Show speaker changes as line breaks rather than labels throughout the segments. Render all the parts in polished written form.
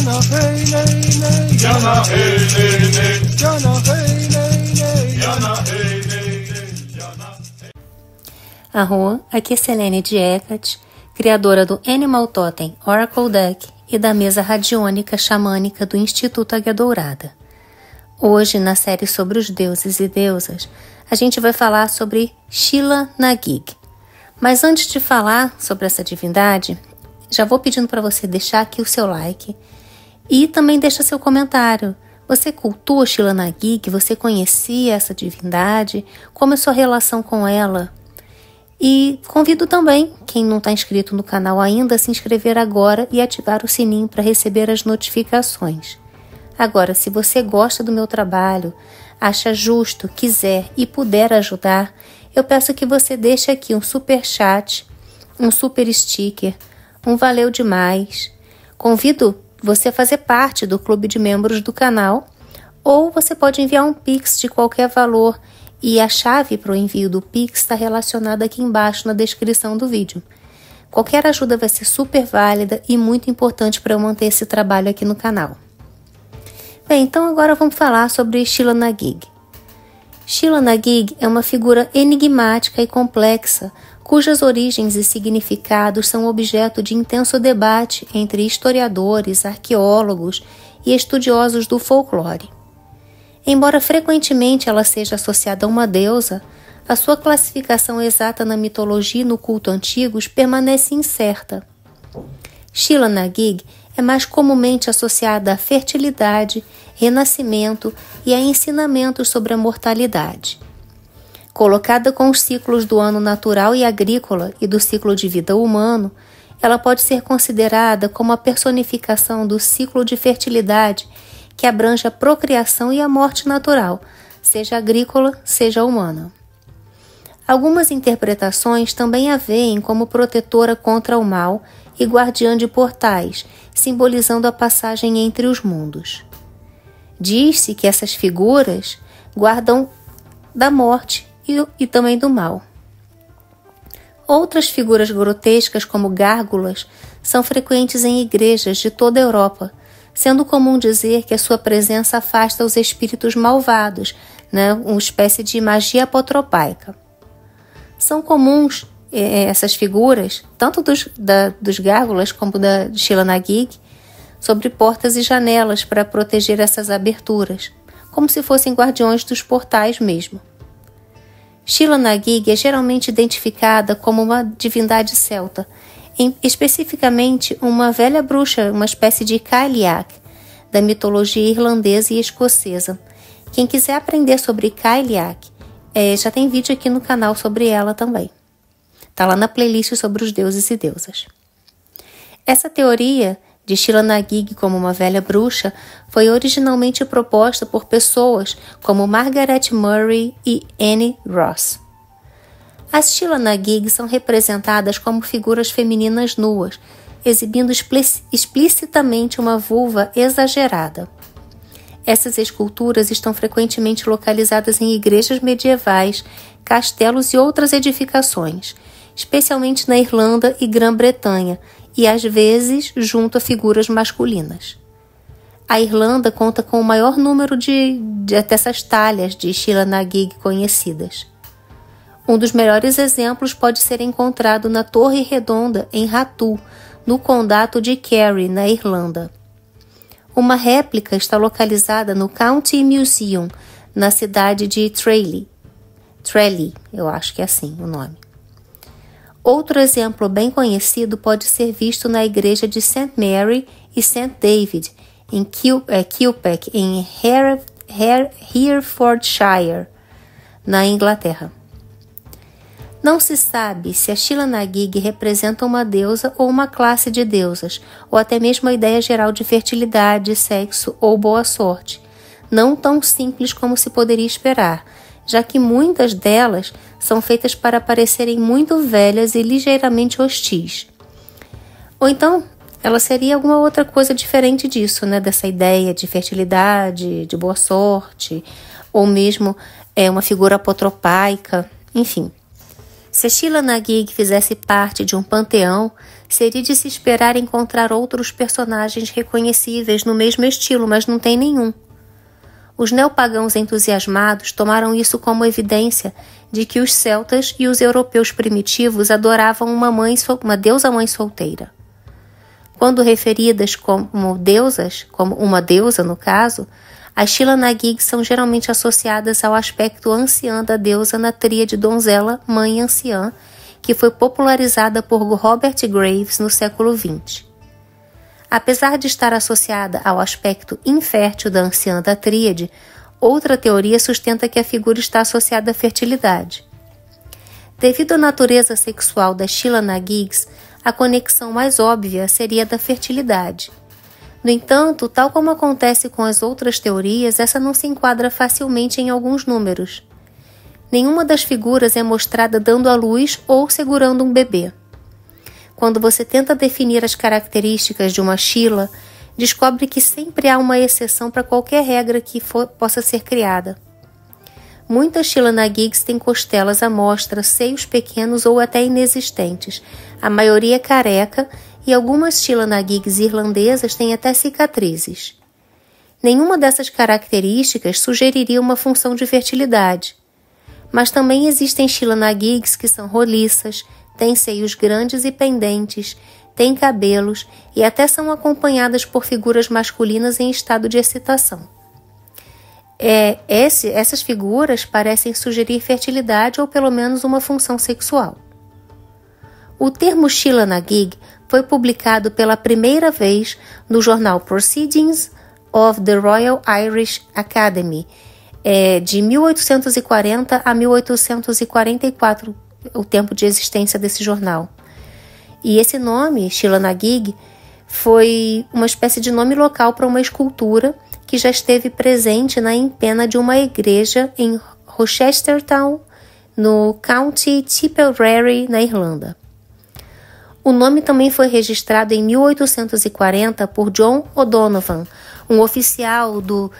Jana hey nay nay, Jana hey nay nay, Jana hey nay nay, Jana hey nay nay, Jana.
Arro, aqui é Selene de Hecate, criadora do Animal Totem Oracle Deck e da mesa radiônica xamânica do Instituto Águia Dourada. Hoje, na série sobre os deuses e deusas, a gente vai falar sobre Sheela na gig. Mas antes de falar sobre essa divindade, já vou pedindo para você deixar aqui o seu like e também deixa seu comentário. Você cultua Sheela na gig? Você conhecia essa divindade? Como é sua relação com ela? E convido também, quem não está inscrito no canal ainda, a se inscrever agora e ativar o sininho para receber as notificações. Agora, se você gosta do meu trabalho, acha justo, quiser e puder ajudar, eu peço que você deixe aqui um super chat, um super sticker, um valeu demais. Convido você a fazer parte do clube de membros do canal, ou você pode enviar um Pix de qualquer valor e a chave para o envio do Pix está relacionada aqui embaixo na descrição do vídeo. Qualquer ajuda vai ser super válida e muito importante para eu manter esse trabalho aqui no canal. Bem, então agora vamos falar sobre Sheela na gig. Sheela na gig é uma figura enigmática e complexa, cujas origens e significados são objeto de intenso debate entre historiadores, arqueólogos e estudiosos do folclore. Embora frequentemente ela seja associada a uma deusa, a sua classificação exata na mitologia e no culto antigos permanece incerta. Sheela na gig é mais comumente associada à fertilidade, renascimento e a ensinamentos sobre a mortalidade. Colocada com os ciclos do ano natural e agrícola e do ciclo de vida humano, ela pode ser considerada como a personificação do ciclo de fertilidade que abrange a procriação e a morte natural, seja agrícola, seja humana. Algumas interpretações também a veem como protetora contra o mal e guardiã de portais, simbolizando a passagem entre os mundos. Diz-se que essas figuras guardam da morte e também do mal. Outras figuras grotescas, como gárgulas, são frequentes em igrejas de toda a Europa, sendo comum dizer que a sua presença afasta os espíritos malvados, uma espécie de magia apotropaica. São comuns essas figuras, tanto dos gárgulas como da Sheela na gig, sobre portas e janelas para proteger essas aberturas, como se fossem guardiões dos portais mesmo. Sheela na gig é geralmente identificada como uma divindade celta, especificamente uma velha bruxa, uma espécie de Cailleach, da mitologia irlandesa e escocesa. Quem quiser aprender sobre Cailleach, já tem vídeo aqui no canal sobre ela também. Está lá na playlist sobre os deuses e deusas. Essa teoria de Sheela na gig como uma velha bruxa foi originalmente proposta por pessoas como Margaret Murray e Anne Ross. As Sheela na gig são representadas como figuras femininas nuas, exibindo explicitamente uma vulva exagerada. Essas esculturas estão frequentemente localizadas em igrejas medievais, castelos e outras edificações, especialmente na Irlanda e Grã-Bretanha, e às vezes junto a figuras masculinas. A Irlanda conta com o maior número dessas talhas de Sheela na gig conhecidas. Um dos melhores exemplos pode ser encontrado na Torre Redonda, em Ratu, no condado de Kerry, na Irlanda. Uma réplica está localizada no County Museum, na cidade de Tralee, eu acho que é assim o nome. Outro exemplo bem conhecido pode ser visto na igreja de St. Mary e St. David, em Kilpack, em Herefordshire, na Inglaterra. Não se sabe se a Sheela na gig representa uma deusa ou uma classe de deusas, ou até mesmo a ideia geral de fertilidade, sexo ou boa sorte. Não tão simples como se poderia esperar, já que muitas delas são feitas para parecerem muito velhas e ligeiramente hostis. Ou então, ela seria alguma outra coisa diferente disso, dessa ideia de fertilidade, de boa sorte, ou mesmo uma figura apotropaica, enfim. Se a Sheela na gig fizesse parte de um panteão, seria de se esperar encontrar outros personagens reconhecíveis no mesmo estilo, mas não tem nenhum. Os neopagãos entusiasmados tomaram isso como evidência de que os celtas e os europeus primitivos adoravam uma deusa-mãe solteira. Quando referidas como deusas, como uma deusa no caso, as Sheela na gig são geralmente associadas ao aspecto anciã da deusa na tríade donzela, mãe e anciã, que foi popularizada por Robert Graves no século XX. Apesar de estar associada ao aspecto infértil da anciã da tríade, outra teoria sustenta que a figura está associada à fertilidade. Devido à natureza sexual das Sheela na gigs, a conexão mais óbvia seria a da fertilidade. No entanto, tal como acontece com as outras teorias, essa não se enquadra facilmente em alguns números. Nenhuma das figuras é mostrada dando à luz ou segurando um bebê. Quando você tenta definir as características de uma Sheela, descobre que sempre há uma exceção para qualquer regra que possa ser criada. Muitas Sheela na gigs têm costelas à mostra, seios pequenos ou até inexistentes. A maioria é careca e algumas Sheela na gigs irlandesas têm até cicatrizes. Nenhuma dessas características sugeriria uma função de fertilidade. Mas também existem Sheela na gigs que são roliças, têm seios grandes e pendentes, têm cabelos e até são acompanhadas por figuras masculinas em estado de excitação. Essas figuras parecem sugerir fertilidade ou pelo menos uma função sexual. O termo Sheela na gig foi publicado pela primeira vez no jornal Proceedings of the Royal Irish Academy, de 1840 a 1844, o tempo de existência desse jornal. E esse nome, Sheela na gig, foi uma espécie de nome local para uma escultura que já esteve presente na empena de uma igreja em Rochestertown, no County Tipperary, na Irlanda. O nome também foi registrado em 1840 por John O'Donovan, um oficial do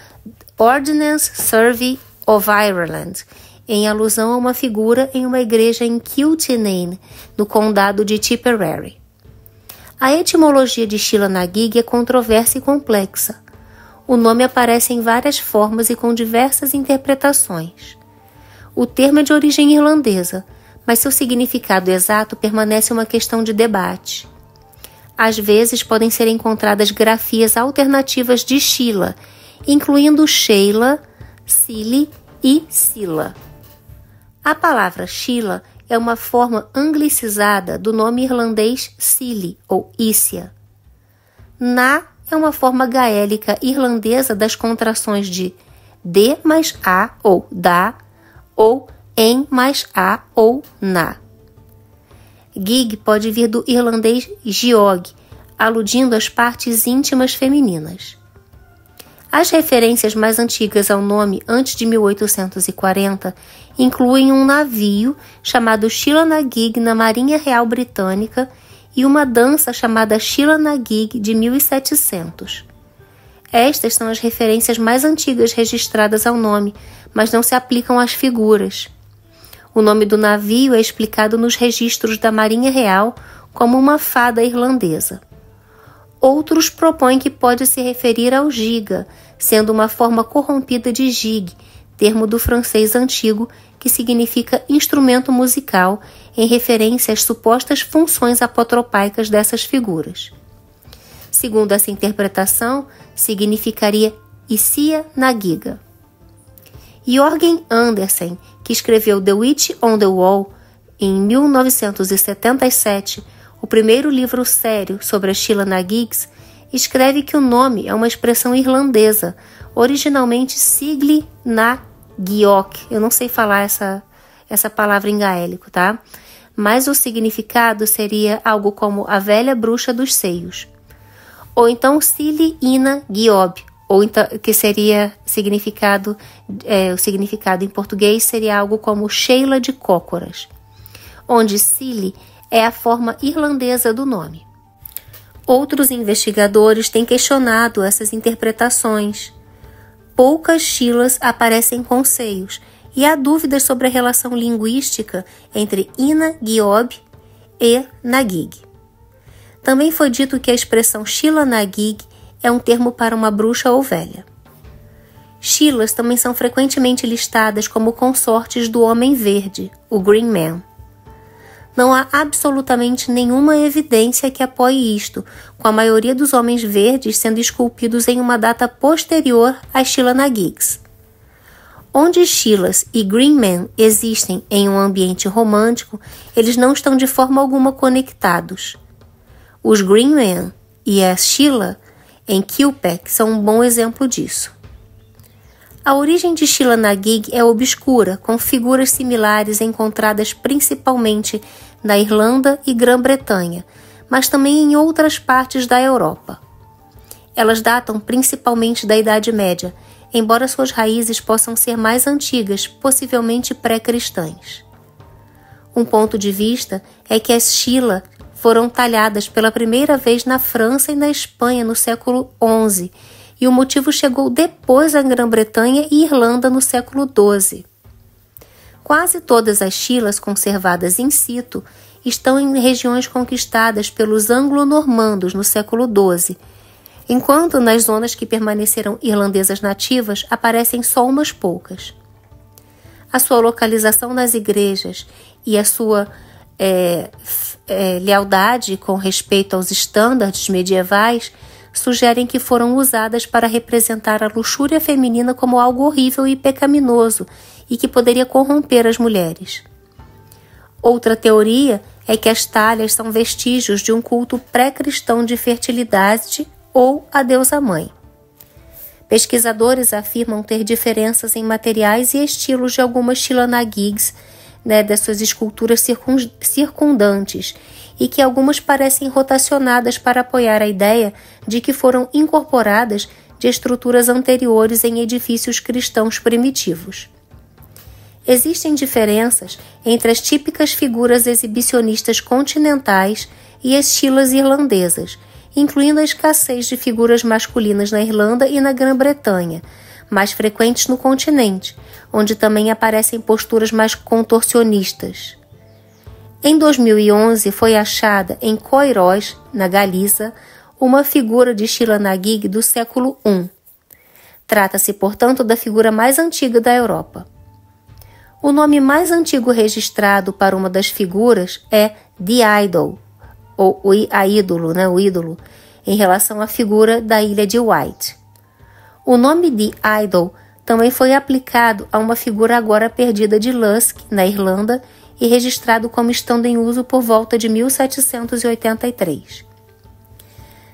Ordnance Survey of Ireland, em alusão a uma figura em uma igreja em Kiltinane, no condado de Tipperary. A etimologia de Sheela na gig é controversa e complexa. O nome aparece em várias formas e com diversas interpretações. O termo é de origem irlandesa, mas seu significado exato permanece uma questão de debate. Às vezes podem ser encontradas grafias alternativas de Sheela, incluindo Sheila, Silly e Sila. A palavra Sheela é uma forma anglicizada do nome irlandês Silly ou Ícia. Na é uma forma gaélica irlandesa das contrações de D mais A ou da, ou em mais a ou na. Gig pode vir do irlandês giog, aludindo às partes íntimas femininas. As referências mais antigas ao nome antes de 1840 incluem um navio chamado Sheela na gig na Marinha Real Britânica e uma dança chamada Sheela na gig de 1700. Estas são as referências mais antigas registradas ao nome, mas não se aplicam às figuras. O nome do navio é explicado nos registros da Marinha Real como uma fada irlandesa. Outros propõem que pode se referir ao giga, sendo uma forma corrompida de gig, termo do francês antigo que significa instrumento musical, em referência às supostas funções apotropaicas dessas figuras. Segundo essa interpretação, significaria Ícia na giga. Jørgen Andersen, que escreveu The Witch on the Wall em 1977, o primeiro livro sério sobre a Sheela na gigs, escreve que o nome é uma expressão irlandesa, originalmente Sigli na Giok. Eu não sei falar essa palavra em gaélico, tá? Mas o significado seria algo como a velha bruxa dos seios. Ou então Sili Ina Giob, ou então, que seria o significado em português seria algo como Sheila de Cócoras, onde Silly é a forma irlandesa do nome. Outros investigadores têm questionado essas interpretações. Poucas Sheelas aparecem com seios, e há dúvidas sobre a relação linguística entre Ina Giob e Nagig. Também foi dito que a expressão Sheela na Gig é um termo para uma bruxa ou velha. Sheelas também são frequentemente listadas como consortes do Homem Verde, o Green Man. Não há absolutamente nenhuma evidência que apoie isto, com a maioria dos Homens Verdes sendo esculpidos em uma data posterior às Sheela na Gigs. Onde Sheelas e Green Men existem em um ambiente romântico, eles não estão de forma alguma conectados. Os Green Men e a Sheela em Kilpack são um bom exemplo disso. A origem de Sheela na Gig é obscura, com figuras similares encontradas principalmente na Irlanda e Grã-Bretanha, mas também em outras partes da Europa. Elas datam principalmente da Idade Média, embora suas raízes possam ser mais antigas, possivelmente pré-cristãs. Um ponto de vista é que as Sheela foram talhadas pela primeira vez na França e na Espanha no século XI, e o motivo chegou depois à Grã-Bretanha e Irlanda no século XII. Quase todas as Sheelas conservadas in situ estão em regiões conquistadas pelos anglo-normandos no século XII, enquanto nas zonas que permaneceram irlandesas nativas aparecem só umas poucas. A sua localização nas igrejas e a sua lealdade com respeito aos estándares medievais sugerem que foram usadas para representar a luxúria feminina como algo horrível e pecaminoso e que poderia corromper as mulheres. Outra teoria é que as talhas são vestígios de um culto pré-cristão de fertilidade ou a deusa-mãe. Pesquisadores afirmam ter diferenças em materiais e estilos de algumas Sheela na Gigs, das suas esculturas circundantes, e que algumas parecem rotacionadas para apoiar a ideia de que foram incorporadas de estruturas anteriores em edifícios cristãos primitivos. Existem diferenças entre as típicas figuras exibicionistas continentais e as Sheelas irlandesas, incluindo a escassez de figuras masculinas na Irlanda e na Grã-Bretanha, mais frequentes no continente, onde também aparecem posturas mais contorcionistas. Em 2011, foi achada em Coirós, na Galiza, uma figura de Sheela na Gig do século I. Trata-se, portanto, da figura mais antiga da Europa. O nome mais antigo registrado para uma das figuras é The Idol, ou o ídolo, em relação à figura da ilha de White. O nome de Idol também foi aplicado a uma figura agora perdida de Lusk, na Irlanda, e registrado como estando em uso por volta de 1783.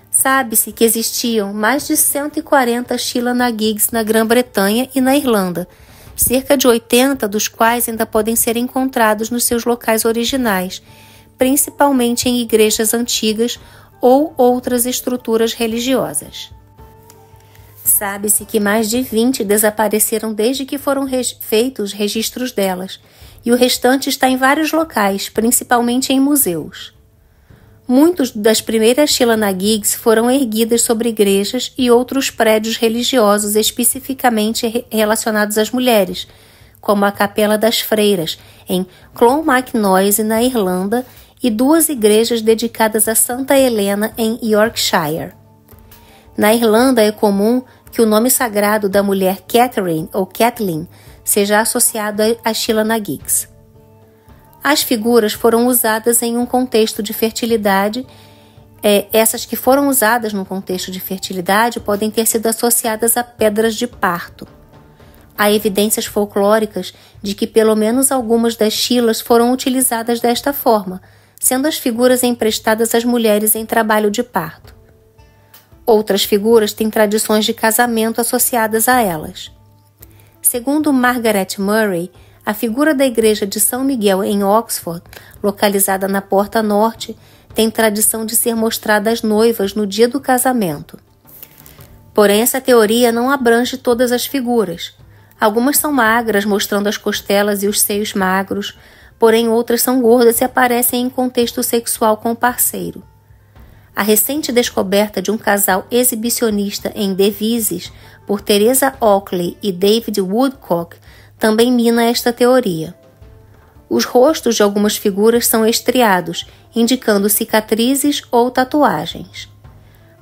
Sabe-se que existiam mais de 140 Sheela na Gigs na Grã-Bretanha e na Irlanda, cerca de 80 dos quais ainda podem ser encontrados nos seus locais originais, principalmente em igrejas antigas ou outras estruturas religiosas. Sabe-se que mais de 20 desapareceram desde que foram feitos registros delas, e o restante está em vários locais, principalmente em museus. Muitas das primeiras Sheela na Gigs foram erguidas sobre igrejas e outros prédios religiosos especificamente relacionados às mulheres, como a Capela das Freiras, em Clonmacnoise, na Irlanda, e 2 igrejas dedicadas a Santa Helena, em Yorkshire. Na Irlanda é comum que o nome sagrado da mulher Catherine ou Kathleen seja associado a Sheela na Gigs. As figuras foram usadas em um contexto de fertilidade. Essas que foram usadas no contexto de fertilidade podem ter sido associadas a pedras de parto. Há evidências folclóricas de que pelo menos algumas das Sheelas foram utilizadas desta forma, sendo as figuras emprestadas às mulheres em trabalho de parto. Outras figuras têm tradições de casamento associadas a elas. Segundo Margaret Murray, a figura da igreja de São Miguel em Oxford, localizada na Porta Norte, tem tradição de ser mostrada às noivas no dia do casamento. Porém, essa teoria não abrange todas as figuras. Algumas são magras, mostrando as costelas e os seios magros, porém outras são gordas e aparecem em contexto sexual com o parceiro. A recente descoberta de um casal exibicionista em Devizes por Teresa Oakley e David Woodcock também mina esta teoria. Os rostos de algumas figuras são estriados, indicando cicatrizes ou tatuagens.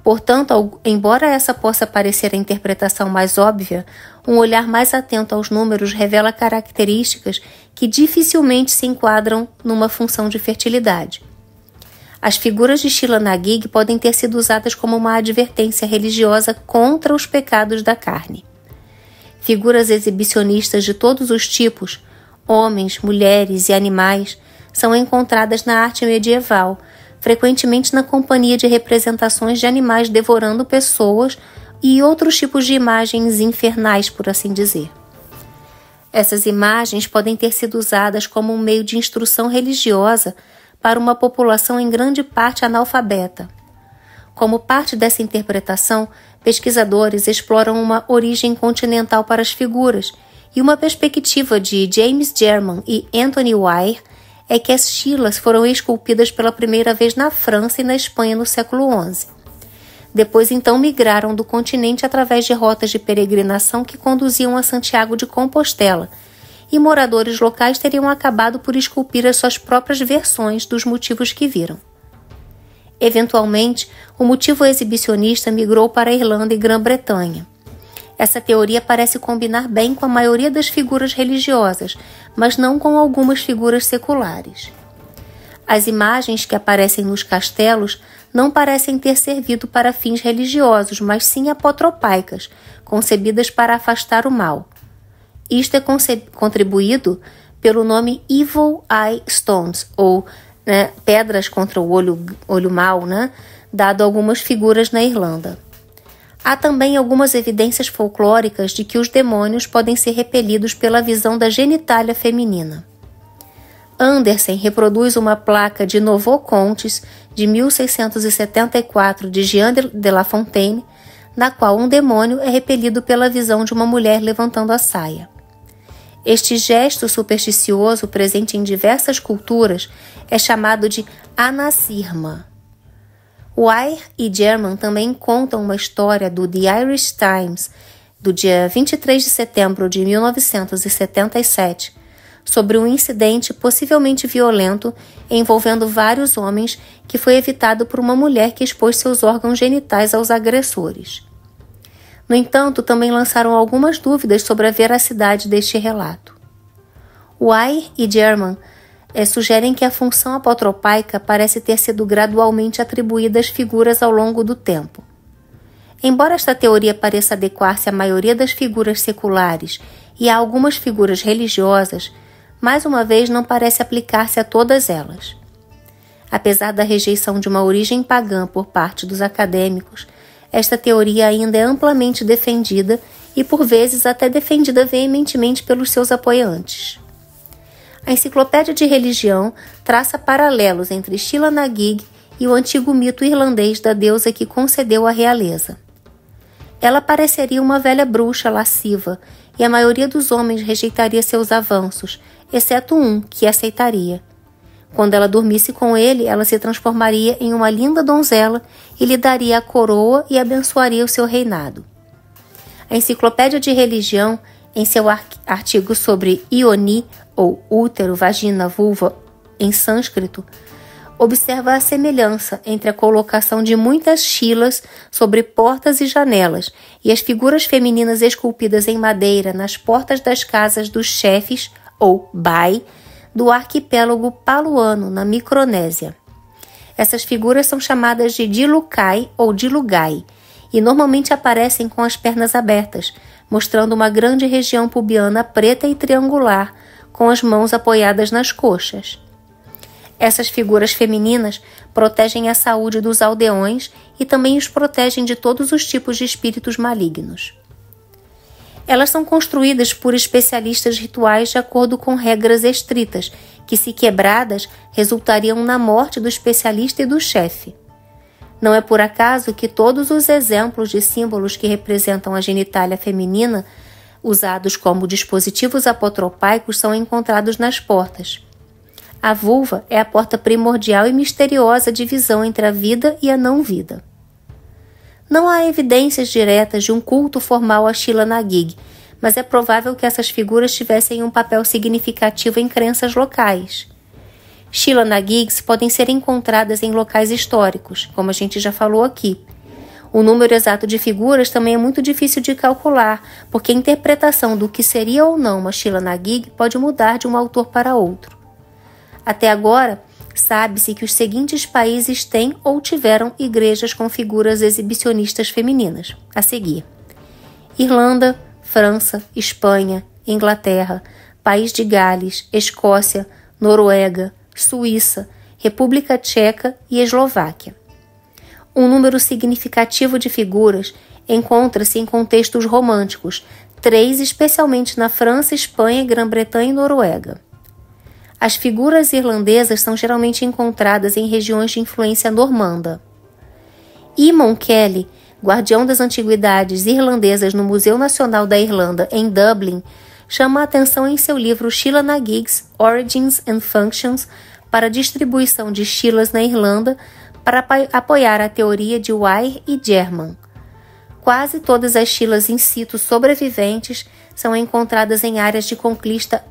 Portanto, embora essa possa parecer a interpretação mais óbvia, um olhar mais atento aos números revela características que dificilmente se enquadram numa função de fertilidade. As figuras de Shila Nagig podem ter sido usadas como uma advertência religiosa contra os pecados da carne. Figuras exibicionistas de todos os tipos, homens, mulheres e animais, são encontradas na arte medieval, frequentemente na companhia de representações de animais devorando pessoas e outros tipos de imagens infernais, por assim dizer. Essas imagens podem ter sido usadas como um meio de instrução religiosa para uma população em grande parte analfabeta. Como parte dessa interpretação, pesquisadores exploram uma origem continental para as figuras, e uma perspectiva de James German e Anthony Weir é que as Shilas foram esculpidas pela primeira vez na França e na Espanha no século XI. Depois, então, migraram do continente através de rotas de peregrinação que conduziam a Santiago de Compostela, e moradores locais teriam acabado por esculpir as suas próprias versões dos motivos que viram. Eventualmente, o motivo exibicionista migrou para a Irlanda e Grã-Bretanha. Essa teoria parece combinar bem com a maioria das figuras religiosas, mas não com algumas figuras seculares. As imagens que aparecem nos castelos não parecem ter servido para fins religiosos, mas sim apotropaicas, concebidas para afastar o mal. Isto é contribuído pelo nome Evil Eye Stones, ou pedras contra o olho mau, dado a algumas figuras na Irlanda. Há também algumas evidências folclóricas de que os demônios podem ser repelidos pela visão da genitália feminina. Andersen reproduz uma placa de Nouveaux Contes de 1674 de Jean de La Fontaine, na qual um demônio é repelido pela visão de uma mulher levantando a saia. Este gesto supersticioso, presente em diversas culturas, é chamado de anasirma. Weir e German também contam uma história do The Irish Times, do dia 23 de setembro de 1977, sobre um incidente possivelmente violento envolvendo vários homens que foi evitado por uma mulher que expôs seus órgãos genitais aos agressores. No entanto, também lançaram algumas dúvidas sobre a veracidade deste relato. Weir e German sugerem que a função apotropaica parece ter sido gradualmente atribuída às figuras ao longo do tempo. Embora esta teoria pareça adequar-se à maioria das figuras seculares e a algumas figuras religiosas, mais uma vez não parece aplicar-se a todas elas. Apesar da rejeição de uma origem pagã por parte dos acadêmicos, esta teoria ainda é amplamente defendida e, por vezes, até defendida veementemente pelos seus apoiantes. A Enciclopédia de Religião traça paralelos entre Shila Nagig e o antigo mito irlandês da deusa que concedeu a realeza. Ela pareceria uma velha bruxa lasciva, e a maioria dos homens rejeitaria seus avanços, exceto um, que aceitaria. Quando ela dormisse com ele, ela se transformaria em uma linda donzela e lhe daria a coroa e abençoaria o seu reinado. A Enciclopédia de Religião, em seu artigo sobre Ioni, ou útero, vagina, vulva, em sânscrito, observa a semelhança entre a colocação de muitas shilas sobre portas e janelas e as figuras femininas esculpidas em madeira nas portas das casas dos chefes, ou bai, do arquipélago paluano, na Micronésia. Essas figuras são chamadas de dilucai ou dilugai e normalmente aparecem com as pernas abertas, mostrando uma grande região pubiana preta e triangular, com as mãos apoiadas nas coxas. Essas figuras femininas protegem a saúde dos aldeões e também os protegem de todos os tipos de espíritos malignos. Elas são construídas por especialistas rituais de acordo com regras estritas, que, se quebradas, resultariam na morte do especialista e do chefe. Não é por acaso que todos os exemplos de símbolos que representam a genitália feminina, usados como dispositivos apotropaicos, são encontrados nas portas. A vulva é a porta primordial e misteriosa divisão entre a vida e a não-vida. Não há evidências diretas de um culto formal a Shila Nagig, mas é provável que essas figuras tivessem um papel significativo em crenças locais. Sheela na gigs podem ser encontradas em locais históricos, como a gente já falou aqui. O número exato de figuras também é muito difícil de calcular, porque a interpretação do que seria ou não uma Sheela na gig pode mudar de um autor para outro. Até agora, sabe-se que os seguintes países têm ou tiveram igrejas com figuras exibicionistas femininas, a seguir: Irlanda, França, Espanha, Inglaterra, País de Gales, Escócia, Noruega, Suíça, República Tcheca e Eslováquia. Um número significativo de figuras encontra-se em contextos românticos, 3 especialmente na França, Espanha, Grã-Bretanha e Noruega. As figuras irlandesas são geralmente encontradas em regiões de influência normanda. Eamon Kelly, guardião das antiguidades irlandesas no Museu Nacional da Irlanda, em Dublin, chama a atenção em seu livro Sheela na gigs, Origins and Functions, para a distribuição de Sheelas na Irlanda, para apoiar a teoria de Weir e German. Quase todas as Sheelas in situ sobreviventes são encontradas em áreas de conquista,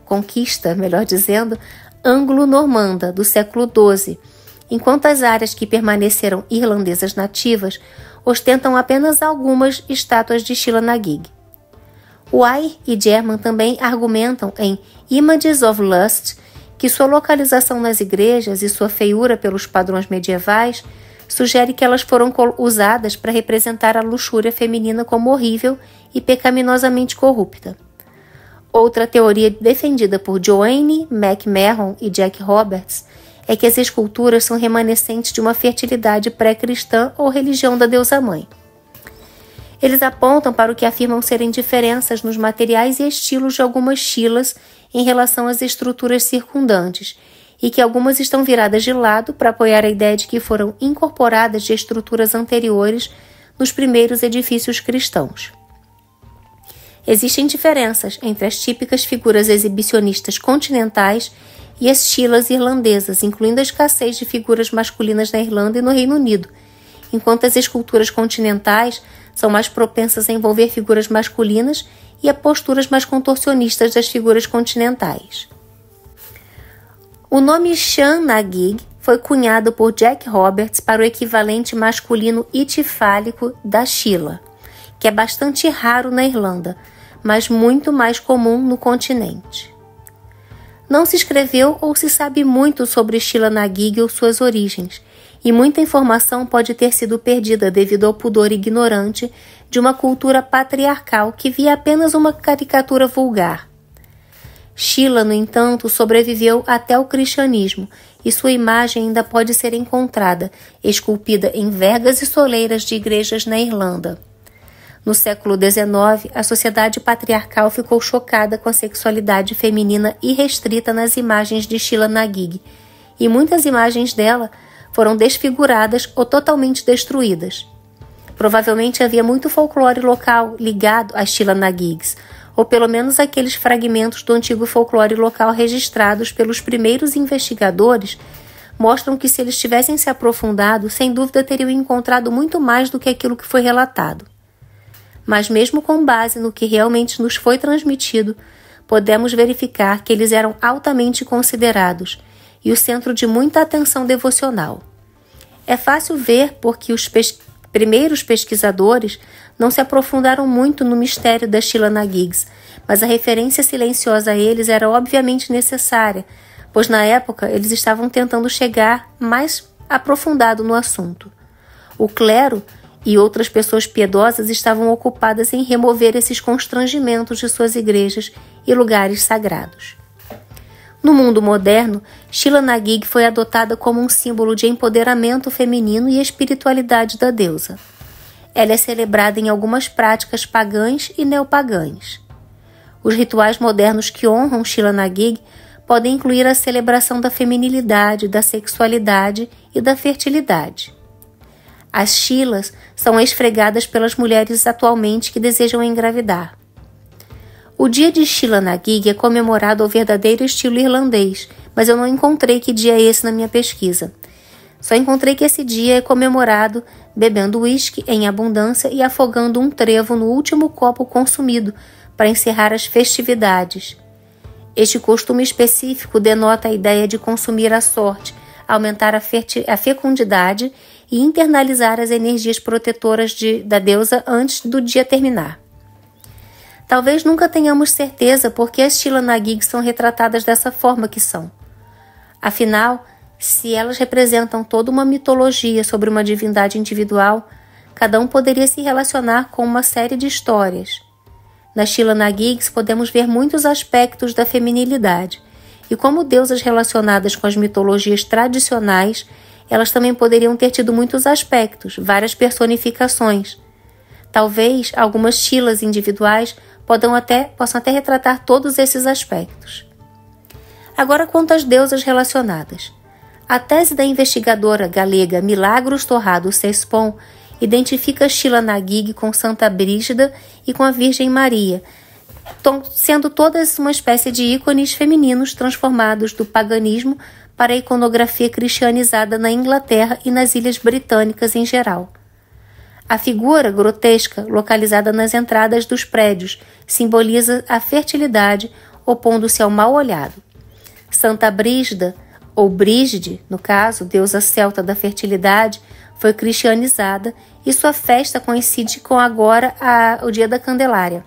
anglo-normanda, do século XII, enquanto as áreas que permaneceram irlandesas nativas ostentam apenas algumas estátuas de Sheela na gig. Weir e German também argumentam em Images of Lust que sua localização nas igrejas e sua feiura pelos padrões medievais sugere que elas foram usadas para representar a luxúria feminina como horrível e pecaminosamente corrupta. Outra teoria defendida por Joanne McMahon e Jack Roberts é que as esculturas são remanescentes de uma fertilidade pré-cristã ou religião da deusa-mãe. Eles apontam para o que afirmam serem diferenças nos materiais e estilos de algumas Sheelas em relação às estruturas circundantes, e que algumas estão viradas de lado para apoiar a ideia de que foram incorporadas de estruturas anteriores nos primeiros edifícios cristãos. Existem diferenças entre as típicas figuras exibicionistas continentais e as Sheelas irlandesas, incluindo a escassez de figuras masculinas na Irlanda e no Reino Unido, enquanto as esculturas continentais são mais propensas a envolver figuras masculinas e a posturas mais contorcionistas das figuras continentais. O nome Sean na gig foi cunhado por Jack Roberts para o equivalente masculino itifálico da Sheela, que é bastante raro na Irlanda, mas muito mais comum no continente. Não se escreveu ou se sabe muito sobre Sheela na gig ou suas origens, e muita informação pode ter sido perdida devido ao pudor ignorante de uma cultura patriarcal que via apenas uma caricatura vulgar. Sheela, no entanto, sobreviveu até o cristianismo e sua imagem ainda pode ser encontrada, esculpida em vergas e soleiras de igrejas na Irlanda. No século XIX, a sociedade patriarcal ficou chocada com a sexualidade feminina irrestrita nas imagens de Sheela na gig, e muitas imagens dela foram desfiguradas ou totalmente destruídas. Provavelmente havia muito folclore local ligado a Sheela na gigs, ou pelo menos aqueles fragmentos do antigo folclore local registrados pelos primeiros investigadores mostram que, se eles tivessem se aprofundado, sem dúvida teriam encontrado muito mais do que aquilo que foi relatado. Mas mesmo com base no que realmente nos foi transmitido, podemos verificar que eles eram altamente considerados e o centro de muita atenção devocional. É fácil ver porque os primeiros pesquisadores não se aprofundaram muito no mistério da Sheela na gigs, mas a referência silenciosa a eles era obviamente necessária, pois na época eles estavam tentando chegar mais aprofundado no assunto. O clero e outras pessoas piedosas estavam ocupadas em remover esses constrangimentos de suas igrejas e lugares sagrados. No mundo moderno, Sheela na gig foi adotada como um símbolo de empoderamento feminino e espiritualidade da deusa. Ela é celebrada em algumas práticas pagãs e neopagãs. Os rituais modernos que honram Sheela na gig podem incluir a celebração da feminilidade, da sexualidade e da fertilidade. As Sheelas são esfregadas pelas mulheres atualmente que desejam engravidar. O dia de Sheela na gig é comemorado ao verdadeiro estilo irlandês, mas eu não encontrei que dia é esse na minha pesquisa. Só encontrei que esse dia é comemorado bebendo uísque em abundância e afogando um trevo no último copo consumido, para encerrar as festividades. Este costume específico denota a ideia de consumir a sorte, aumentar a fecundidade e internalizar as energias protetoras da deusa antes do dia terminar. Talvez nunca tenhamos certeza por que as Shila Nagig são retratadas dessa forma que são. Afinal, se elas representam toda uma mitologia sobre uma divindade individual, cada um poderia se relacionar com uma série de histórias. Nas Shila Nagigs podemos ver muitos aspectos da feminilidade, e como deusas relacionadas com as mitologias tradicionais, elas também poderiam ter tido muitos aspectos, várias personificações. Talvez algumas Shilas individuais possam até retratar todos esses aspectos. Agora, quanto às deusas relacionadas. A tese da investigadora galega Milagros Torrado Cespon identifica Shila Nagig com Santa Brígida e com a Virgem Maria, sendo todas uma espécie de ícones femininos transformados do paganismo para a iconografia cristianizada na Inglaterra e nas Ilhas Britânicas em geral. A figura grotesca, localizada nas entradas dos prédios, simboliza a fertilidade, opondo-se ao mal olhado. Santa Brígida, ou Brígide, no caso, deusa celta da fertilidade, foi cristianizada e sua festa coincide com o dia da Candelária.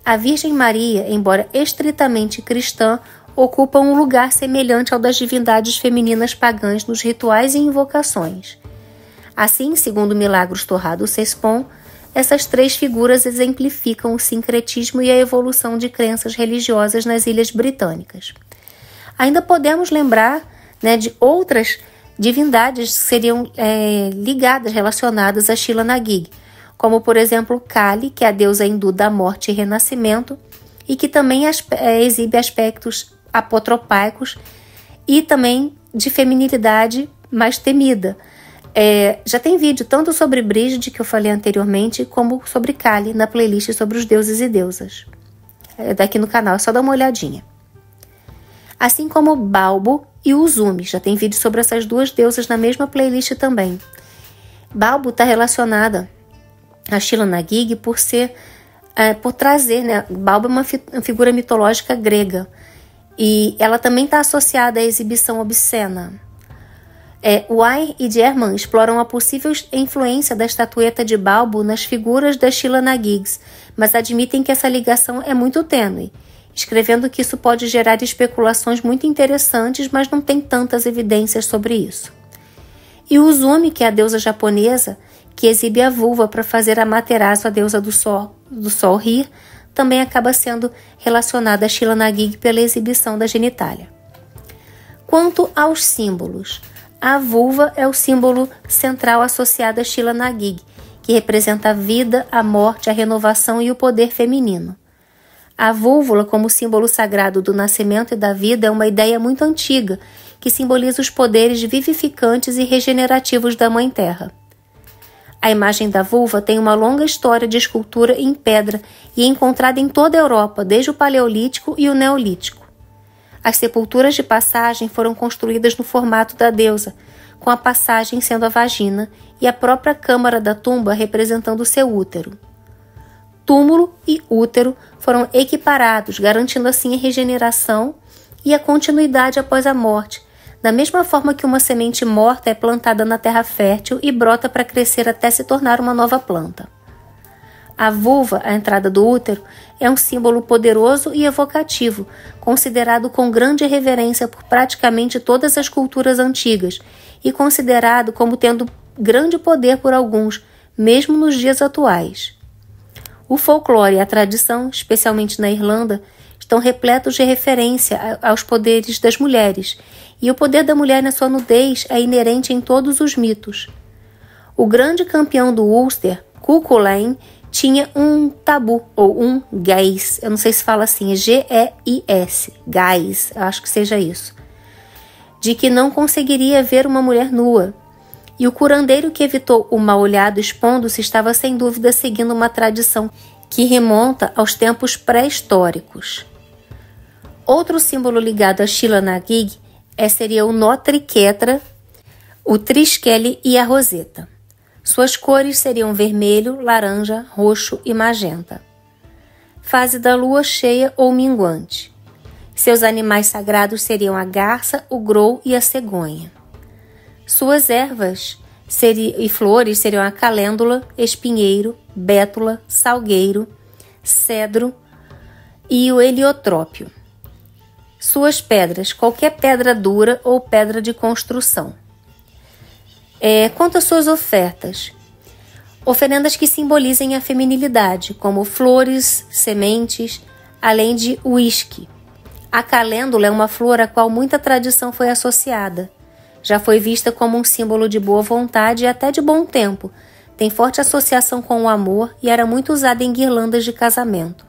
A Virgem Maria, embora estritamente cristã, ocupa um lugar semelhante ao das divindades femininas pagãs nos rituais e invocações. Assim, segundo Milagros Torrado Cespon, essas três figuras exemplificam o sincretismo e a evolução de crenças religiosas nas Ilhas Britânicas. Ainda podemos lembrar, de outras divindades que seriam ligadas, relacionadas a Shila Nagig, como, por exemplo, Kali, que é a deusa hindu da morte e renascimento, e que também exibe aspectos apotropaicos e também de feminilidade mais temida. Já tem vídeo tanto sobre Brígide, que eu falei anteriormente, como sobre Kali, na playlist sobre os deuses e deusas. Daqui no canal, é só dar uma olhadinha. Assim como Balbo e Uzumi, já tem vídeo sobre essas duas deusas na mesma playlist também. Balbo está relacionada a Shila Nagig por trazer, Balbo é uma figura mitológica grega, e ela também está associada à exibição obscena. Wai e German exploram a possível influência da estatueta de Balbo nas figuras das Shila Nagigs, mas admitem que essa ligação é muito tênue, escrevendo que isso pode gerar especulações muito interessantes, mas não tem tantas evidências sobre isso. E Uzumi, que é a deusa japonesa, que exibe a vulva para fazer Amaterasu, a deusa do sol rir, também acaba sendo relacionada a Shila Nagig pela exibição da genitália. Quanto aos símbolos, a vulva é o símbolo central associado a Shila Nagig, que representa a vida, a morte, a renovação e o poder feminino. A vúvula, como símbolo sagrado do nascimento e da vida, é uma ideia muito antiga, que simboliza os poderes vivificantes e regenerativos da Mãe Terra. A imagem da vulva tem uma longa história de escultura em pedra e é encontrada em toda a Europa, desde o Paleolítico e o Neolítico. As sepulturas de passagem foram construídas no formato da deusa, com a passagem sendo a vagina e a própria câmara da tumba representando o seu útero. Túmulo e útero foram equiparados, garantindo assim a regeneração e a continuidade após a morte, da mesma forma que uma semente morta é plantada na terra fértil e brota para crescer até se tornar uma nova planta. A vulva, a entrada do útero, é um símbolo poderoso e evocativo, considerado com grande reverência por praticamente todas as culturas antigas e considerado como tendo grande poder por alguns, mesmo nos dias atuais. O folclore e a tradição, especialmente na Irlanda, estão repletos de referência aos poderes das mulheres, e o poder da mulher na sua nudez é inerente em todos os mitos. O grande campeão do Ulster, Cuchulainn, tinha um tabu, ou um gais, eu não sei se fala assim, é G-E-I-S, gais, acho que seja isso, de que não conseguiria ver uma mulher nua. E o curandeiro que evitou o mal-olhado expondo-se estava sem dúvida seguindo uma tradição que remonta aos tempos pré-históricos. Outro símbolo ligado a Shila Nagig seria o nó triquetra, o triskelly e a roseta. Suas cores seriam vermelho, laranja, roxo e magenta. fase da lua cheia ou minguante. Seus animais sagrados seriam a garça, o grou e a cegonha. Suas ervas e flores seriam a calêndula, espinheiro, bétula, salgueiro, cedro e o heliotrópio. Suas pedras, qualquer pedra dura ou pedra de construção. Quanto às suas ofertas, oferendas que simbolizem a feminilidade, como flores, sementes, além de uísque. A calêndula é uma flor a qual muita tradição foi associada. Já foi vista como um símbolo de boa vontade e até de bom tempo. Tem forte associação com o amor e era muito usada em guirlandas de casamento.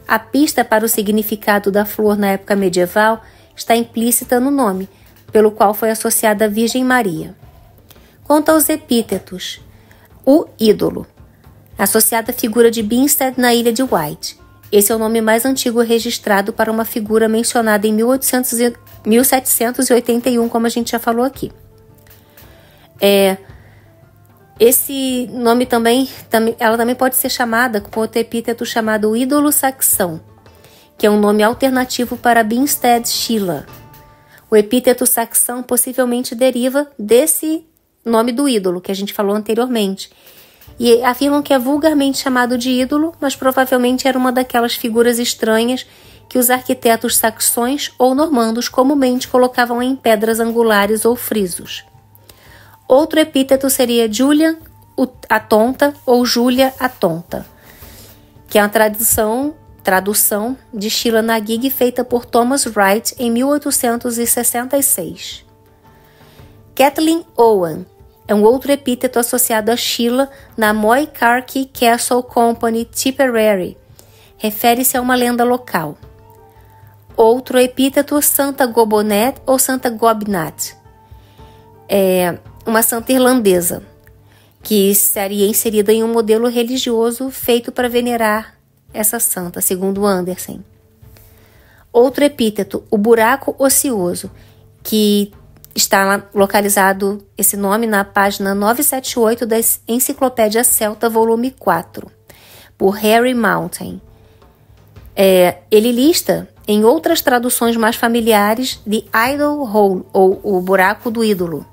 A pista para o significado da flor na época medieval está implícita no nome, pelo qual foi associada à Virgem Maria. Quanto aos epítetos, o ídolo, associada à figura de Binstead na ilha de Wight. Esse é o nome mais antigo registrado para uma figura mencionada em 1781, como a gente já falou aqui. Esse nome ela também pode ser chamada com outro epíteto chamado ídolo saxão, que é um nome alternativo para Binstead Sheila. O epíteto saxão possivelmente deriva desse nome do ídolo que a gente falou anteriormente, e afirmam que é vulgarmente chamado de ídolo, mas provavelmente era uma daquelas figuras estranhas que os arquitetos saxões ou normandos comumente colocavam em pedras angulares ou frisos. Outro epíteto seria Julia a Tonta ou Júlia a Tonta, que é uma tradução de Sheila na Gig feita por Thomas Wright em 1866. Kathleen Owen é um outro epíteto associado a Sheila na Moycarkey Castle Company, Tipperary. Refere-se a uma lenda local. Outro epíteto, Santa Gobonet ou Santa Gobnat. É uma santa irlandesa, que seria inserida em um modelo religioso feito para venerar essa santa, segundo Anderson. Outro epíteto, o buraco ocioso, que está localizado esse nome na página 978 da Enciclopédia Celta, volume 4, por Harry Mountain. Ele lista, em outras traduções mais familiares, The Idol Hole, ou o buraco do ídolo.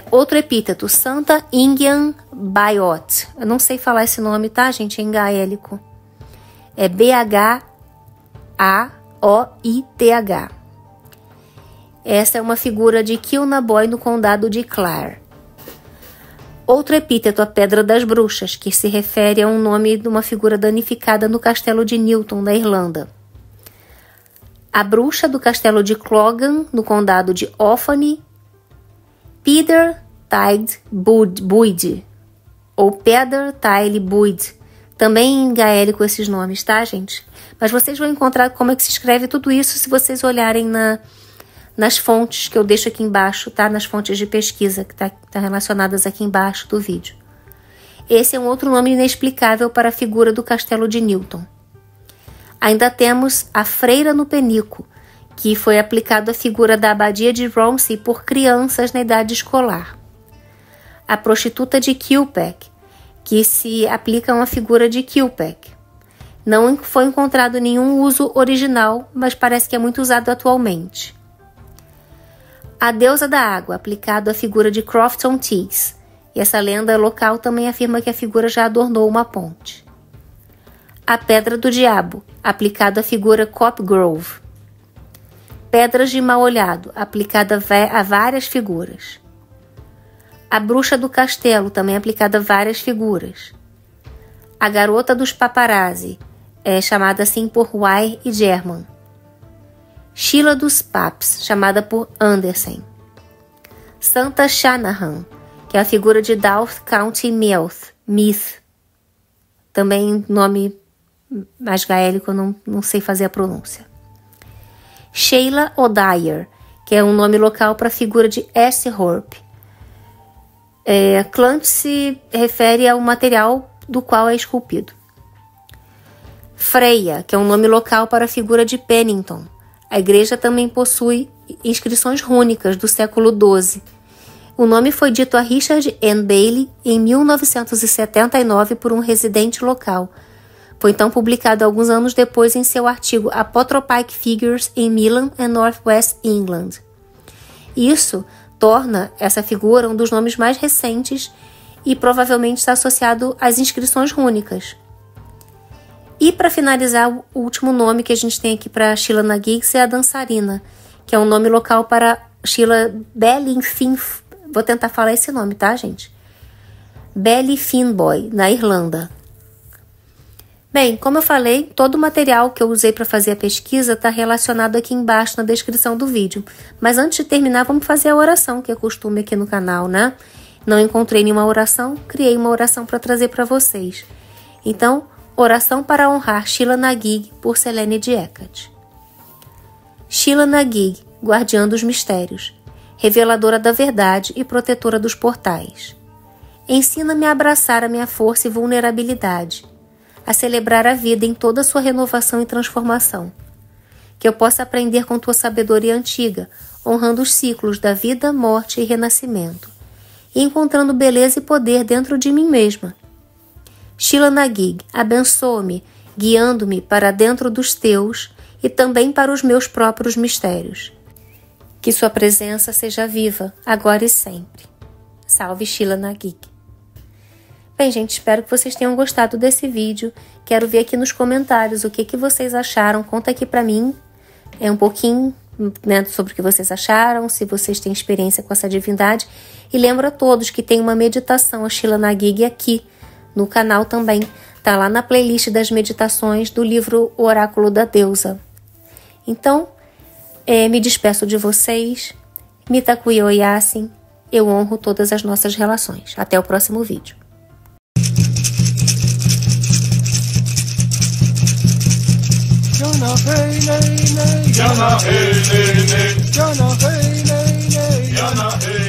Outro epíteto, Santa Ingian Baiot. Eu não sei falar esse nome, tá, gente? É em gaélico. É Bhaoithh. Essa é uma figura de Kilnaboy no condado de Clare. Outro epíteto, a Pedra das Bruxas, que se refere a um nome de uma figura danificada no castelo de Newton, na Irlanda. A bruxa do castelo de Clogan, no condado de Offaly. Peter Tide Buid, ou Pedder Tile Buid. Também em gaélico esses nomes, tá, gente? Mas vocês vão encontrar como é que se escreve tudo isso se vocês olharem nas fontes que eu deixo aqui embaixo, tá? Nas fontes de pesquisa que tá relacionadas aqui embaixo do vídeo. Esse é um outro nome inexplicável para a figura do castelo de Newton. Ainda temos a freira no penico, que foi aplicado à figura da abadia de Romsey por crianças na idade escolar. A prostituta de Kilpack, que se aplica a uma figura de Kilpack. Não foi encontrado nenhum uso original, mas parece que é muito usado atualmente. A deusa da água, aplicado à figura de Crofton Tees, e essa lenda local também afirma que a figura já adornou uma ponte. A pedra do diabo, aplicado à figura Copgrove. Pedras de mal-olhado, aplicada a várias figuras. A bruxa do castelo, também aplicada a várias figuras. A garota dos paparazzi, chamada assim por Wire e German. Sheila dos Paps, chamada por Anderson. Santa Shanahan, que é a figura de Douth County Meath. Também nome mais gaélico, eu não sei fazer a pronúncia. Sheila O'Dyer, que é um nome local para a figura de Ashthorpe. Clant se refere ao material do qual é esculpido. Freya, que é um nome local para a figura de Pennington. A igreja também possui inscrições rúnicas do século XII. O nome foi dito a Richard N. Bailey em 1979 por um residente local, Foi então publicado alguns anos depois em seu artigo Apotropaic Figures in Milan and Northwest England. Isso torna essa figura um dos nomes mais recentes e provavelmente está associado às inscrições rúnicas. E para finalizar, o último nome que a gente tem aqui para Sheila na Giggs é a dançarina, que é um nome local para Sheila Bellin-Finn. Vou tentar falar esse nome, tá, gente? Ballybofey, na Irlanda. Bem, como eu falei, todo o material que eu usei para fazer a pesquisa está relacionado aqui embaixo na descrição do vídeo. Mas antes de terminar, vamos fazer a oração, que é costume aqui no canal, né? Não encontrei nenhuma oração, criei uma oração para trazer para vocês. Então, oração para honrar Sheila na Gig por Selene de Hecate. Sheila na Gig, guardiã dos mistérios, reveladora da verdade e protetora dos portais. Ensina-me a abraçar a minha força e vulnerabilidade, a celebrar a vida em toda a sua renovação e transformação. Que eu possa aprender com tua sabedoria antiga, honrando os ciclos da vida, morte e renascimento, e encontrando beleza e poder dentro de mim mesma. Sheila na Gig, abençoa-me, guiando-me para dentro dos teus e também para os meus próprios mistérios. Que sua presença seja viva, agora e sempre. Salve Sheila na Gig. Bem, gente, espero que vocês tenham gostado desse vídeo. Quero ver aqui nos comentários o que vocês acharam. Conta aqui pra mim um pouquinho, né, sobre o que vocês acharam, se vocês têm experiência com essa divindade. E lembro a todos que tem uma meditação, a Sheila na Gig, aqui no canal também. Tá lá na playlist das meditações do livro O Oráculo da Deusa. Então, me despeço de vocês. Mitakuye Oyasin. Eu honro todas as nossas relações. Até o próximo vídeo.
Yana hey nay nay, Yana hey nay nay, Yana hey nay nay, Yana hey.